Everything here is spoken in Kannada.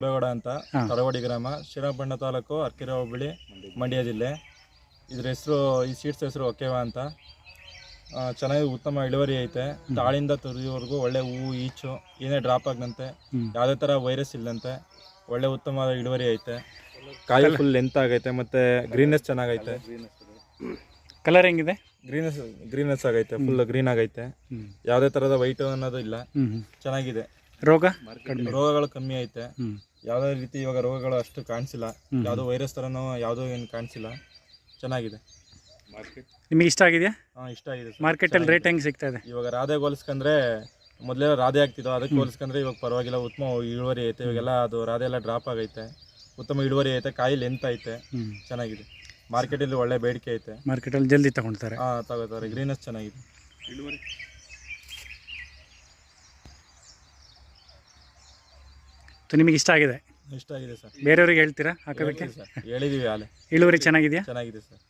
ಬೇಗೌಡ ಅಂತ ಹಾಂ. ತರವಡಿ ಗ್ರಾಮ, ಶ್ರೀರಂಗಪಟ್ಟಣ ತಾಲೂಕು, ಅರಕೆರೆ ಹೋಬಳಿ, ಮಂಡ್ಯ ಜಿಲ್ಲೆ. ಇದ್ರ ಹೆಸರು, ಈ ಸೀಡ್ಸ್ ಹೆಸರು ಒಕೆವಾ ಅಂತ. ಚೆನ್ನಾಗಿ ಉತ್ತಮ ಇಳುವರಿ ಐತೆ. ತಾಳಿಂದ ತುದಿವರೆಗೂ ಒಳ್ಳೆ ಹೂವು, ಈಚು ಏನೇ ಡ್ರಾಪ್ ಆಗದಂತೆ, ಯಾವುದೇ ಥರ ವೈರಸ್ ಇಲ್ಲದಂತೆ ಒಳ್ಳೆ ಉತ್ತಮವಾದ ಇಳುವರಿ ಐತೆ. ಕಾಯಿ ಫುಲ್ ಲೆಂತ್ ಆಗೈತೆ, ಮತ್ತು ಗ್ರೀನೆಸ್ ಚೆನ್ನಾಗೈತೆ. ಕಲರ್ ಹೆಂಗಿದೆ? ಗ್ರೀನೆಸ್ ಆಗೈತೆ, ಫುಲ್ ಗ್ರೀನ್ ಆಗೈತೆ. ಯಾವುದೇ ಥರದ ವೈಟ್ ಅನ್ನೋದು ಇಲ್ಲ, ಚೆನ್ನಾಗಿದೆ. ರೋಗಗಳು ಕಮ್ಮಿ ಐತೆ. ಯಾವುದೇ ರೀತಿ ಇವಾಗ ರೋಗಗಳು ಅಷ್ಟು ಕಾಣಿಸಿಲ್ಲ, ಯಾವುದೋ ವೈರಸ್ ಥರನೋ ಯಾವುದೋ ಏನು ಕಾಣಿಸಿಲ್ಲ, ಚೆನ್ನಾಗಿದೆ. ನಿಮಗೆ ಇಷ್ಟ ಆಗಿದೆಯಾ? ಹಾಂ, ಇಷ್ಟ ಆಗಿದೆ. ಮಾರ್ಕೆಟಲ್ಲಿ ರೇಟ್ ಹೆಂಗೆ ಸಿಗ್ತಾ ಇದೆ? ಇವಾಗ ರಾಧೆ ಹೋಲಿಸ್ಕೊಂಡ್ರೆ ಮೊದಲೆಲ್ಲ ರಾಧೆ ಆಗ್ತಿದ್ದೋ, ಅದಕ್ಕೆ ಹೋಲಿಸ್ಕೊಂಡ್ರೆ ಇವಾಗ ಪರವಾಗಿಲ್ಲ, ಉತ್ತಮ ಇಳುವರಿ ಐತೆ. ಇವಾಗೆಲ್ಲ ಅದು ರಾಧೆ ಎಲ್ಲ ಡ್ರಾಪ್ ಆಗೈತೆ, ಉತ್ತಮ ಇಳುವರಿ ಐತೆ, ಕಾಯಿ ಲೆಂತ್ ಐತೆ, ಚೆನ್ನಾಗಿದೆ. ಮಾರ್ಕೆಟಲ್ಲಿ ಒಳ್ಳೆ ಬೇಡಿಕೆ ಐತೆ. ಮಾರ್ಕೆಟಲ್ಲಿ ಜಲ್ದಿ ತಗೊಳ್ತಾರೆ. ಹಾಂ, ತಗೋತಾರೆ. ಗ್ರೀನೆಸ್ ಚೆನ್ನಾಗಿದೆ. ಇಳುವರಿ ನಿಮಗೆ ಇಷ್ಟ ಆಗಿದೆ? ಇಷ್ಟ ಆಗಿದೆ ಸರ್. ಬೇರೆಯವ್ರಿಗೆ ಹೇಳ್ತೀರಾ ಹಾಕೋದಕ್ಕೆ? ಹೇಳಿದ್ದೀವಿ, ಹಾಲೆ ಇಳುವರಿ ಚೆನ್ನಾಗಿದೆಯಾ? ಚೆನ್ನಾಗಿದೆ ಸರ್.